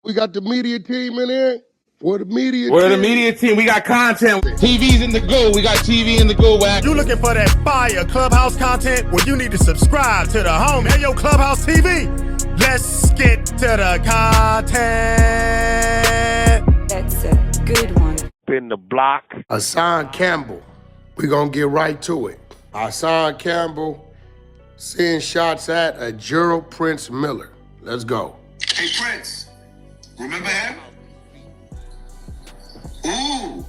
We got the media team in here. We're the media We're team. the media team. We got content. TV's in the go. We got TV in the go, Wack. You looking for that fire Clubhouse content? Well, you need to subscribe to the home. Hey, yo, Clubhouse TV. Let's get to the content. That's a good one. In the block. Hassan Campbell. We're going to get right to it. Hassan Campbell sends shots at a Gerald Prince Miller. Let's go. Hey, Prince. Remember him? Ooh.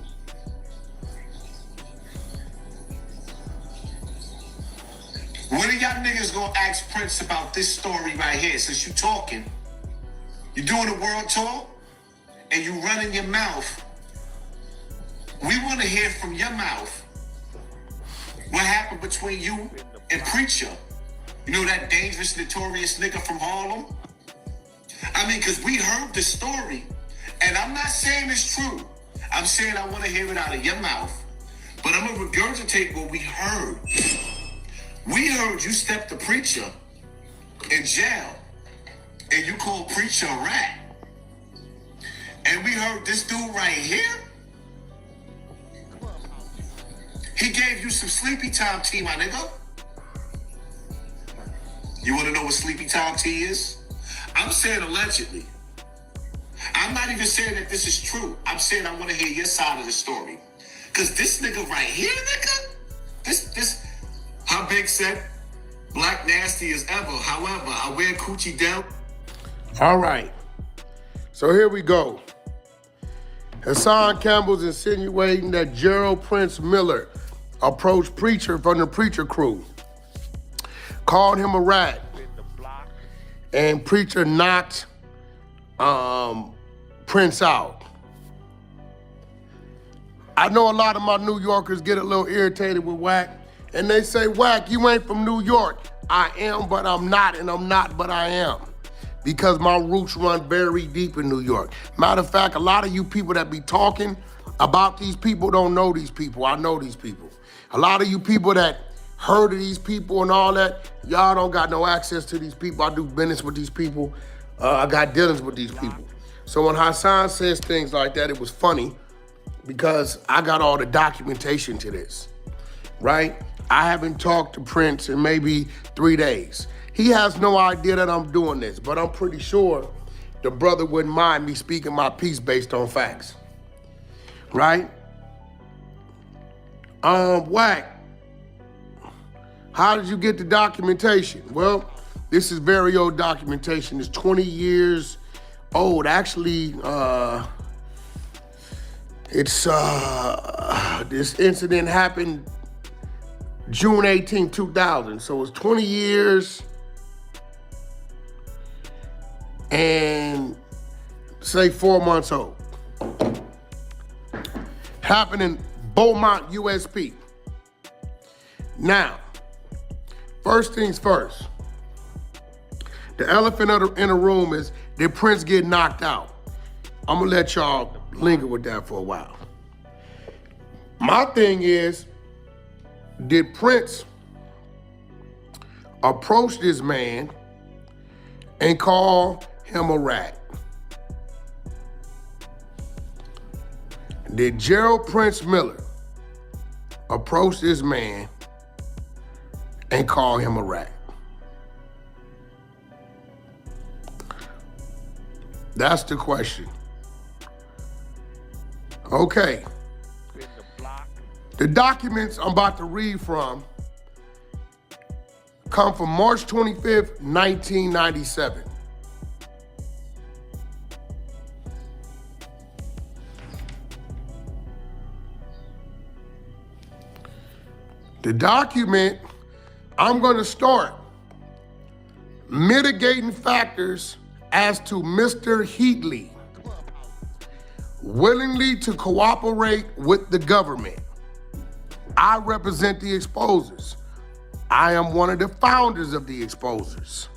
When are y'all niggas gonna ask Prince about this story right here? Since you talking, you doing a world tour, and you running your mouth. We want to hear from your mouth what happened between you and Preacher. You know that dangerous, notorious nigga from Harlem? I mean, because we heard the story, and I'm not saying it's true. I'm saying I want to hear it out of your mouth. But I'm going to regurgitate what we heard. We heard you stepped the Preacher in jail, and you called Preacher a rat. And we heard this dude right here, he gave you some sleepy time tea, my nigga. You want to know what sleepy time tea is? I'm saying allegedly. I'm not even saying that this is true. I'm saying I want to hear your side of the story. Because this nigga right here, nigga, this, how Big said, black nasty as ever. However, I wear coochie down. All right. So here we go. Hassan Campbell's insinuating that Gerald Prince Miller approached Preacher from the Preacher crew, called him a rat, and Preacher knocked Prince out. I know a lot of my New Yorkers get a little irritated with Wack, and they say, Wack, you ain't from New York. I am, but I'm not, and I'm not, but I am. Because my roots run very deep in New York. Matter of fact, a lot of you people that be talking about these people don't know these people. I know these people. A lot of you people that heard of these people and all that, y'all don't got no access to these people. I do business with these people. I got dealings with these people. So when Hassan says things like that, it was funny because I got all the documentation to this, right? I haven't talked to Prince in maybe 3 days. He has no idea that I'm doing this, but I'm pretty sure the brother wouldn't mind me speaking my piece based on facts, right? Wack, how did you get the documentation? Well, this is very old documentation. It's 20 years old. Actually, this incident happened June 18, 2000. So it's 20 years and say 4 months old. Happened in Beaumont, USP. Now, first things first. The elephant in the room is, did Prince get knocked out? I'm gonna let y'all linger with that for a while. My thing is, did Prince approach this man and call him a rat? Did Gerald Prince Miller approach this man and call him a rat? That's the question. Okay. The documents I'm about to read from come from March 25th, 1997. The document, I'm going to start mitigating factors as to Mr. Heatley willingly to cooperate with the government. I represent the exposers. I am one of the founders of the exposers.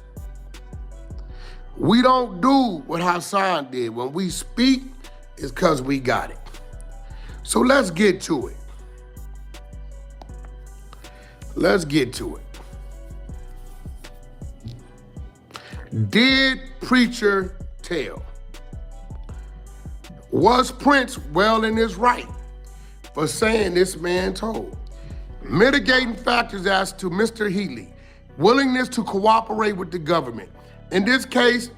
We don't do what Hassan did. When we speak, it's because we got it. So let's get to it. Let's get to it. Did Preacher tell? Was Prince well in his right for saying this man told? Mitigating factors as to Mr. Heatley, willingness to cooperate with the government. In this case,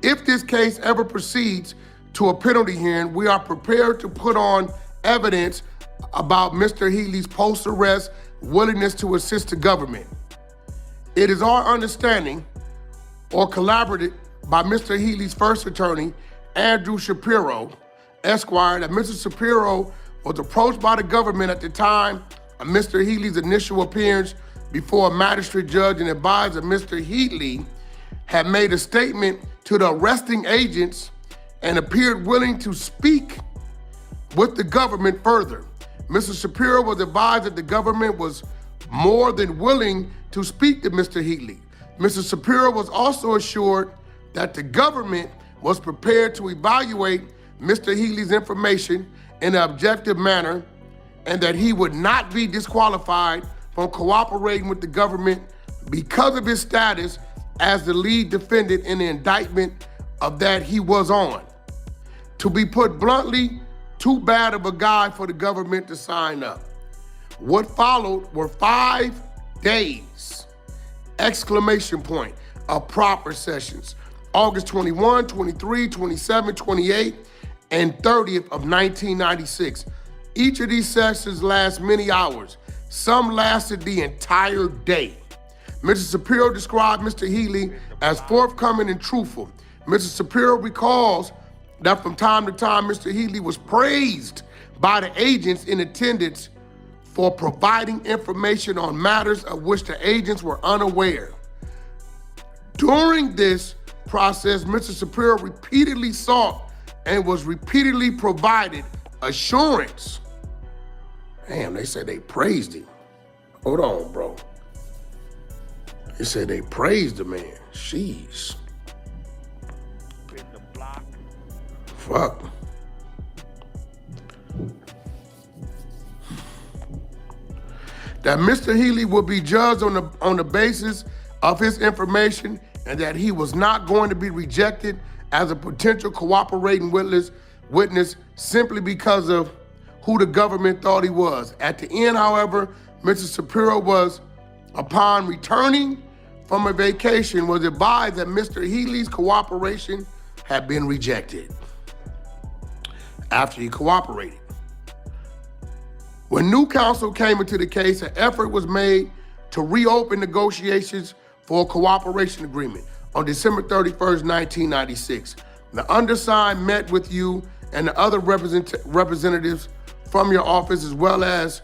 if this case ever proceeds to a penalty hearing, we are prepared to put on evidence about Mr. Heatley's post-arrest willingness to assist the government. It is our understanding, or collaborated by Mr. Heatley's first attorney, Andrew Shapiro, Esquire, that Mr. Shapiro was approached by the government at the time of Mr. Heatley's initial appearance before a magistrate judge and advised that Mr. Heatley had made a statement to the arresting agents and appeared willing to speak with the government further. Mr. Shapiro was advised that the government was more than willing to speak to Mr. Heatley. Mr. Shapiro was also assured that the government was prepared to evaluate Mr. Heatley's information in an objective manner and that he would not be disqualified from cooperating with the government because of his status as the lead defendant in the indictment of that he was on. To be put bluntly, too bad of a guy for the government to sign up. What followed were 5 days, exclamation point, of proper sessions. August 21, 23, 27, 28, and 30th of 1996. Each of these sessions last many hours. Some lasted the entire day. Mr. Shapiro described Mr. Heatley as forthcoming and truthful. Mr. Shapiro recalls that from time to time, Mr. Heatley was praised by the agents in attendance for providing information on matters of which the agents were unaware. During this process, Mr. Shapiro repeatedly sought and was repeatedly provided assurance. Damn, they said they praised him. Hold on, bro. They said they praised the man. Sheesh. Fuck. That Mr. Heatley would be judged on the basis of his information and that he was not going to be rejected as a potential cooperating witness simply because of who the government thought he was. At the end, however, Mr. Shapiro was, upon returning from a vacation, was advised that Mr. Heatley's cooperation had been rejected after he cooperated. When new counsel came into the case, an effort was made to reopen negotiations for a cooperation agreement on December 31st, 1996. The undersigned met with you and the other representatives from your office, as well as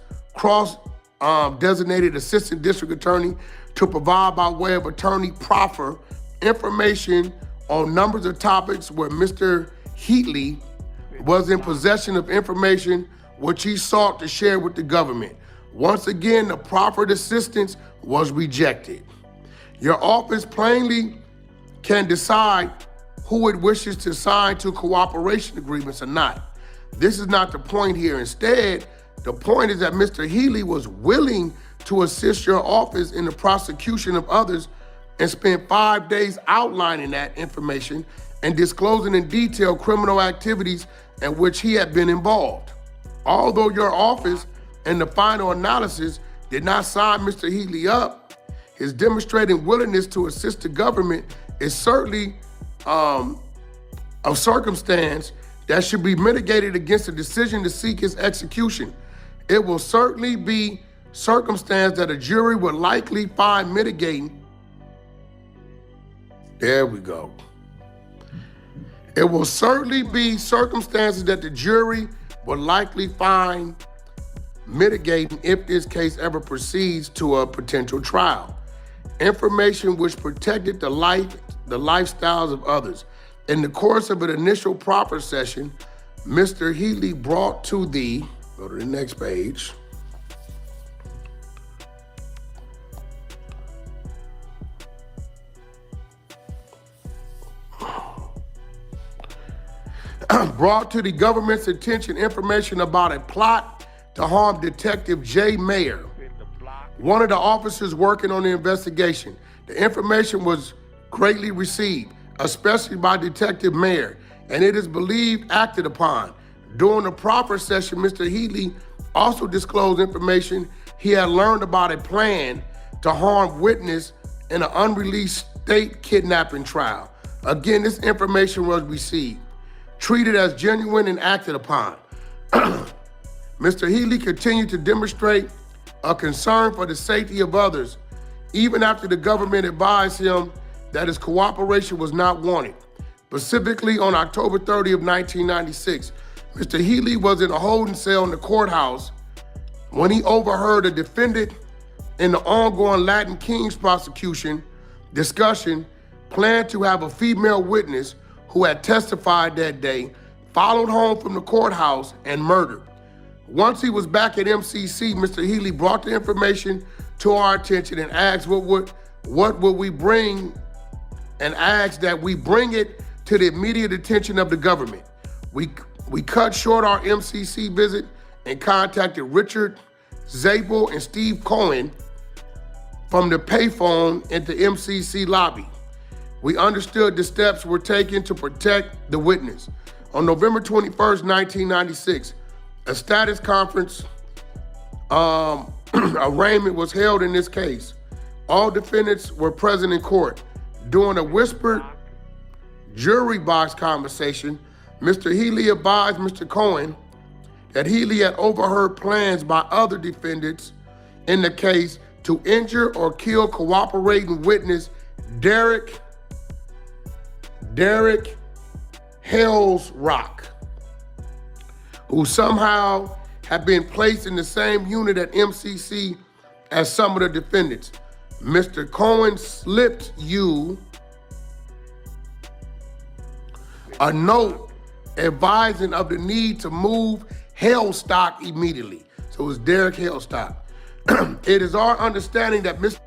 designated assistant district attorney, to provide by way of attorney proffer information on numbers of topics where Mr. Heatley was in possession of information which he sought to share with the government. Once again, the proffered assistance was rejected. Your office plainly can decide who it wishes to sign to cooperation agreements or not. This is not the point here. Instead, the point is that Mr. Heatley was willing to assist your office in the prosecution of others and spent 5 days outlining that information and disclosing in detail criminal activities in which he had been involved. Although your office in the final analysis did not sign Mr. Heatley up, his demonstrating willingness to assist the government is certainly a circumstance that should be mitigated against a decision to seek his execution. It will certainly be circumstance that a jury would likely find mitigating. There we go. It will certainly be circumstances that the jury would likely find mitigating if this case ever proceeds to a potential trial. Information which protected the lifestyles of others. In the course of an initial proper session, Mr. Heatley brought to the, go to the next page, brought to the government's attention information about a plot to harm Detective J. Mayer, one of the officers working on the investigation. The information was greatly received, especially by Detective Mayer. and it is believed acted upon. During the proffer session, Mr. Heatley also disclosed information he had learned about a plan to harm witness in an unreleased state kidnapping trial. Again, this information was received, treated as genuine and acted upon. Mr. Heatley continued to demonstrate a concern for the safety of others, even after the government advised him that his cooperation was not wanted. Specifically, on October 30 of 1996, Mr. Heatley was in a holding cell in the courthouse when he overheard a defendant in the ongoing Latin Kings prosecution discussion planned to have a female witness who had testified that day followed home from the courthouse and murdered. Once he was back at MCC, Mr. Heatley brought the information to our attention and asked what would we bring, and asked that we bring it to the immediate attention of the government. We cut short our MCC visit and contacted Richard Zabel and Steve Cohen from the payphone in the MCC lobby. We understood the steps were taken to protect the witness. On November 21st, 1996, a status conference arraignment was held in this case. All defendants were present in court. During a whispered jury box conversation, Mr. Heatley advised Mr. Cohen that Heatley had overheard plans by other defendants in the case to injure or kill cooperating witness Derek Hellsrock, who somehow had been placed in the same unit at MCC as some of the defendants. Mr. Cohen slipped you a note advising of the need to move Hellstock immediately. So it was Derek Hellstock. It is our understanding that Mr.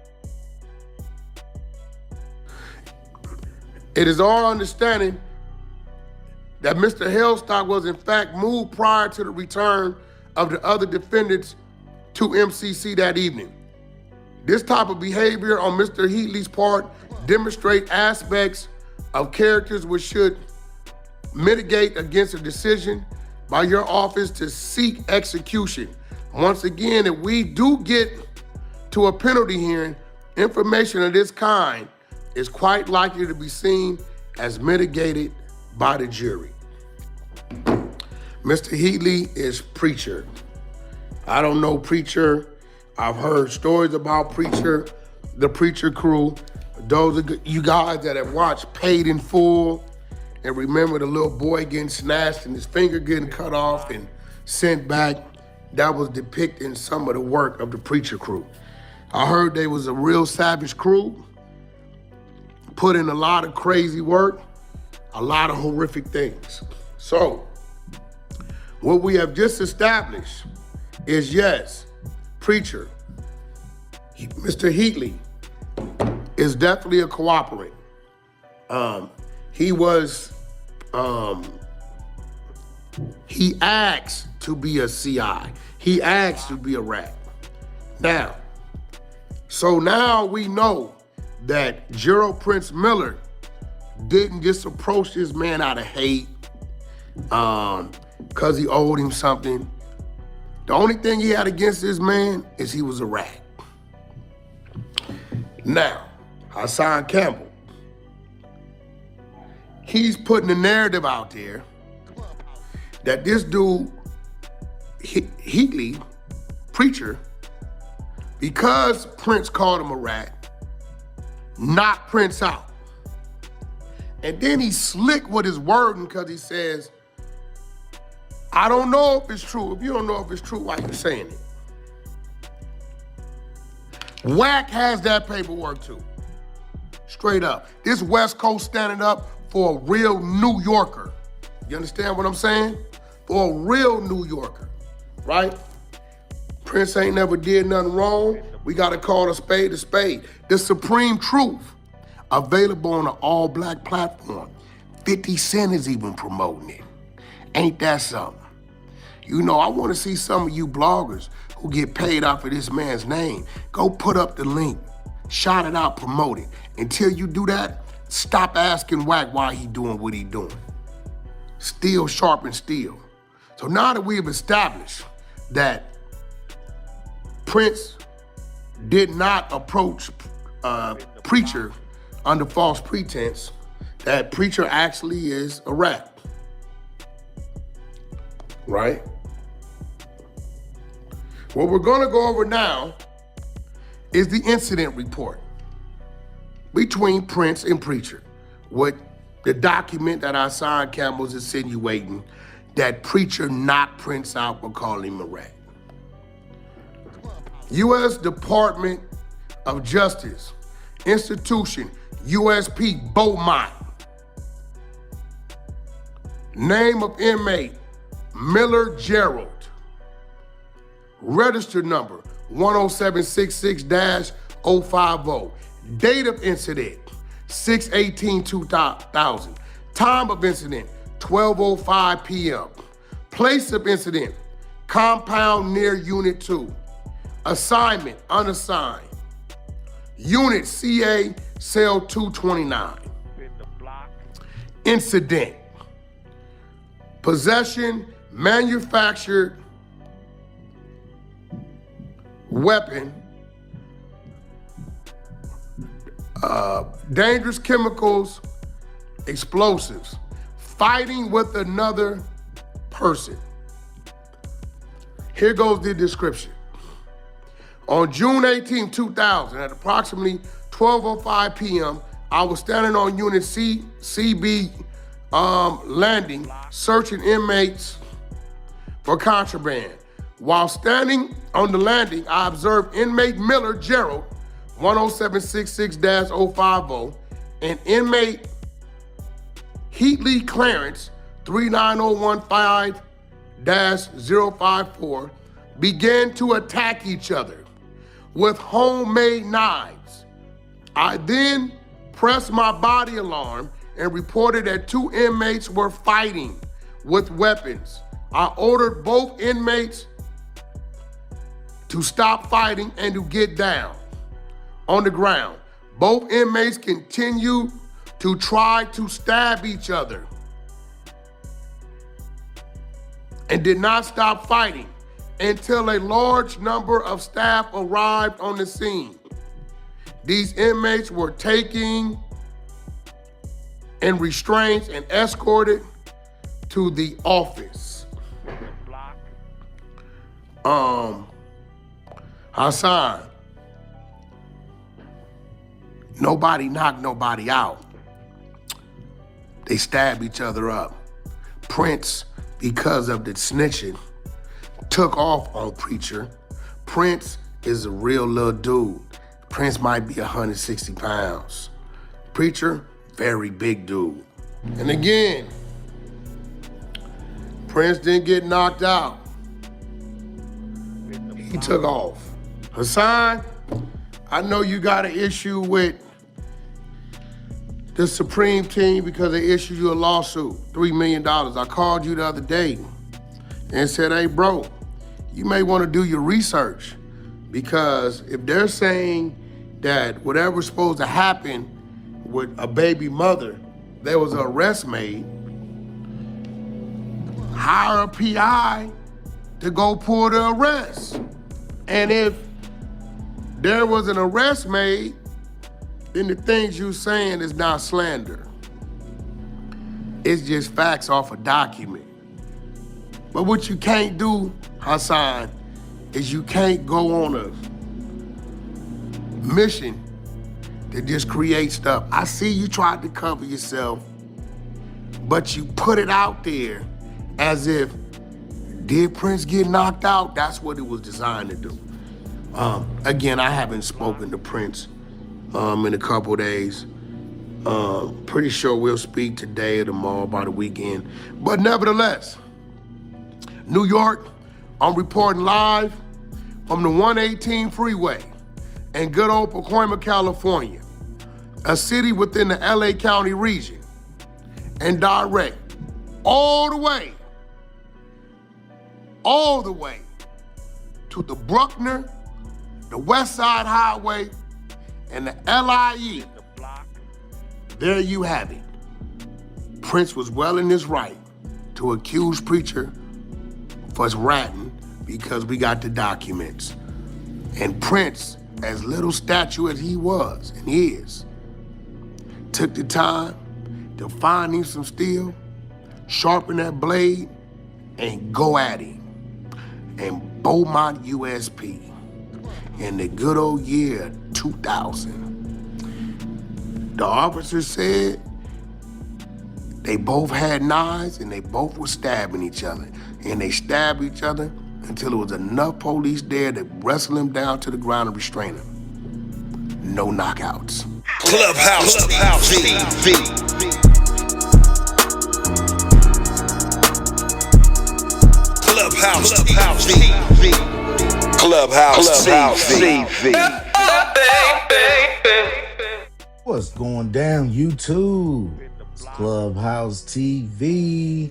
Hellstock was in fact moved prior to the return of the other defendants to MCC that evening. This type of behavior on Mr. Heatley's part demonstrate aspects of characters which should mitigate against a decision by your office to seek execution. Once again, if we do get to a penalty hearing, information of this kind is quite likely to be seen as mitigated by the jury. Mr. Heatley is Preacher. I don't know Preacher. I've heard stories about Preacher, the Preacher crew. Those of you guys that have watched Paid in Full and remember the little boy getting snatched and his finger getting cut off and sent back, that was depicting some of the work of the Preacher crew. I heard they was a real savage crew, put in a lot of crazy work, a lot of horrific things. So, what we have just established is, yes, Preacher, Mr. Heatley, is definitely a cooperant. He asked to be a CI. He asked to be a rat. Now we know that Gerald Prince Miller didn't just approach this man out of hate because he owed him something. The only thing he had against this man is he was a rat. Now, Hassan Campbell, he's putting the narrative out there that this dude, Heatley, Preacher, because Prince called him a rat, knocked Prince out. And then he's slick with his wording because he says, I don't know if it's true. If you don't know if it's true, why are you saying it? Wack has that paperwork too. Straight up. This West Coast standing up for a real New Yorker. You understand what I'm saying? For a real New Yorker, right? Prince ain't never did nothing wrong. We gotta call a spade a spade. The supreme truth, available on an all-black platform. 50 Cent is even promoting it. Ain't that something? You know, I wanna see some of you bloggers who get paid off of this man's name. Go put up the link, shout it out, promote it. Until you do that, stop asking Wack why he doing what he doing. steel sharpens steel. So now that we have established that Prince did not approach Preacher under false pretense, that Preacher actually is a rat, right? What we're gonna go over now is the incident report between Prince and Preacher, with the document that Hassan Campbell is insinuating that Preacher knocked Prince out for calling him a rat. U.S. Department of Justice, institution, USP Beaumont. Name of inmate, Miller Gerald. Register number, 10766-050. Date of incident, 6/18/2000. Time of incident, 12:05 p.m. Place of incident, compound near Unit 2. Assignment, unassigned. Unit CA, cell 229. Incident, possession, manufactured weapon, dangerous chemicals, explosives, fighting with another person. Here goes the description. On June 18, 2000, at approximately 12:05 p.m., I was standing on Unit CB landing, searching inmates for contraband. While standing on the landing, I observed inmate Miller Gerald, 10766-050, and inmate Heatley Clarence, 39015-054, began to attack each other with homemade knives. I then pressed my body alarm and reported that 2 inmates were fighting with weapons. I ordered both inmates to stop fighting and to get down on the ground. Both inmates continued to try to stab each other and did not stop fighting until a large number of staff arrived on the scene. These inmates were taken in restraints and escorted to the office. Hassan, nobody knocked nobody out. They stabbed each other up. Prince, because of the snitching, took off on Preacher. Prince is a real little dude. Prince might be 160 pounds. Preacher, very big dude. And again, Prince didn't get knocked out. He took off. Hassan, I know you got an issue with the Supreme Team because they issued you a lawsuit, $3 million. I called you the other day and said, hey bro, you may want to do your research, because if they're saying that whatever's supposed to happen with a baby mother, there was an arrest made, hire a PI to go pull the arrest. And if there was an arrest made, then the things you're saying is not slander. It's just facts off a document. But what you can't do, Hassan, is you can't go on a mission to just create stuff. I see you tried to cover yourself, but you put it out there as if, did Prince get knocked out? That's what it was designed to do. Again, I haven't spoken to Prince in a couple days. Pretty sure we'll speak today or tomorrow by the weekend. But nevertheless, New York, I'm reporting live from the 118 freeway in good old Pacoima, California, a city within the LA County region, and direct all the way to the Bruckner, the West Side Highway, and the LIE. There you have it. Prince was well in his right to accuse Preacher for ratting because we got the documents. And Prince, as little statue as he was and is, took the time to find him some steel, sharpen that blade, and go at him in Beaumont, USP in the good old year 2000. The officer said they both had knives and they both were stabbing each other. And they stabbed each other until there was enough police there to wrestle him down to the ground and restrain him. No knockouts. Clubhouse TV. Clubhouse TV. Clubhouse TV. What's going down, YouTube? It's Clubhouse TV.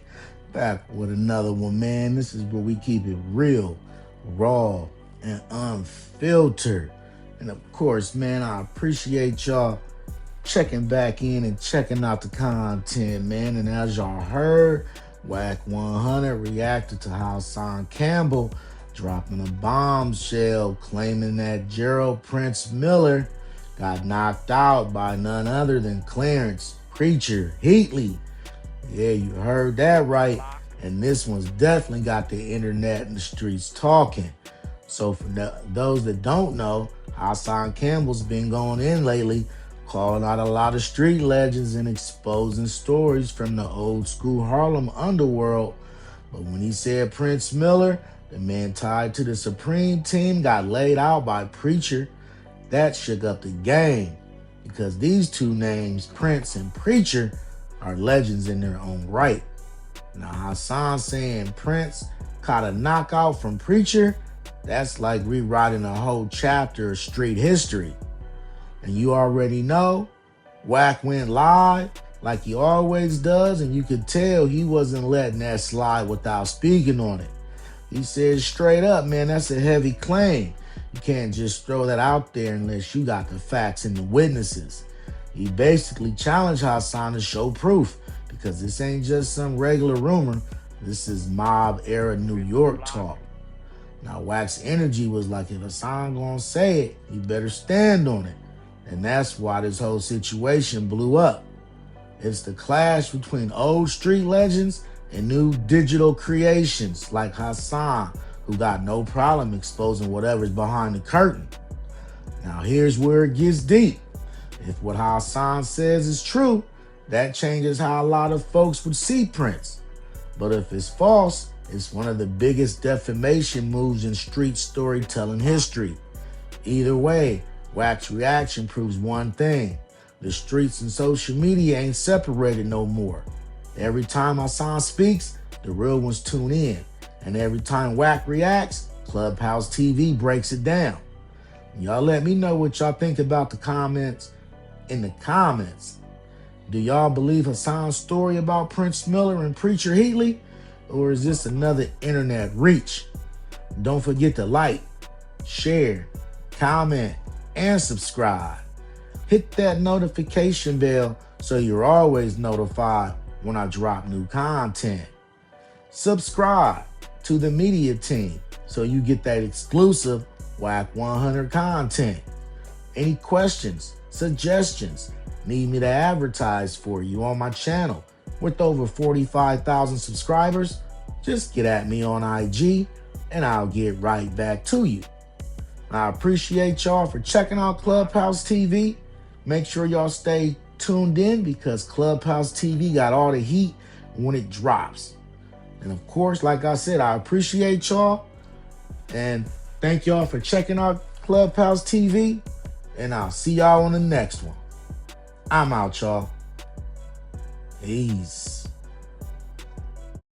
Back with another one, man. This is where we keep it real, raw, and unfiltered. And of course, man, I appreciate y'all checking back in and checking out the content, man. And as y'all heard, Wack100 reacted to Hassan Campbell dropping a bombshell claiming that Gerald Prince Miller got knocked out by none other than Clarence Preacher Heatley. Yeah, you heard that right. And this one's definitely got the internet and the streets talking. So for those that don't know, Hassan Campbell's been going in lately, calling out a lot of street legends and exposing stories from the old school Harlem underworld. But when he said Prince Miller, the man tied to the Supreme Team, got laid out by Preacher, that shook up the game, because these two names, Prince and Preacher, are legends in their own right. Now Hassan saying Prince caught a knockout from Preacher, that's like rewriting a whole chapter of street history. And you already know, Wack went live like he always does, and you could tell he wasn't letting that slide without speaking on it. He said straight up, man, that's a heavy claim. You can't just throw that out there unless you got the facts and the witnesses. He basically challenged Hassan to show proof, because this ain't just some regular rumor. This is mob era New York talk. Now Wack's energy was like, if Hassan gonna say it, he better stand on it. And that's why this whole situation blew up. It's the clash between old street legends and new digital creations like Hassan, who got no problem exposing whatever's behind the curtain. Now here's where it gets deep. If what Hassan says is true, that changes how a lot of folks would see Prince. But if it's false, it's one of the biggest defamation moves in street storytelling history. Either way, Wack's reaction proves one thing: the streets and social media ain't separated no more. Every time Hassan speaks, the real ones tune in. And every time Wack reacts, Clubhouse TV breaks it down. Y'all let me know what y'all think about the comments in the comments. Do y'all believe Hassan's story about Prince Miller and Preacher Heatley? Or is this another internet reach? Don't forget to like, share, comment, and subscribe. Hit that notification bell so you're always notified when I drop new content. Subscribe to the media team so you get that exclusive Wack100 content. Any questions, suggestions, need me to advertise for you on my channel with over 45,000 subscribers, just get at me on IG and I'll get right back to you. I appreciate y'all for checking out Clubhouse TV. Make sure y'all stay tuned in, because Clubhouse TV got all the heat when it drops. And of course, like I said, I appreciate y'all. And thank y'all for checking out Clubhouse TV. And I'll see y'all on the next one. I'm out, y'all. Peace.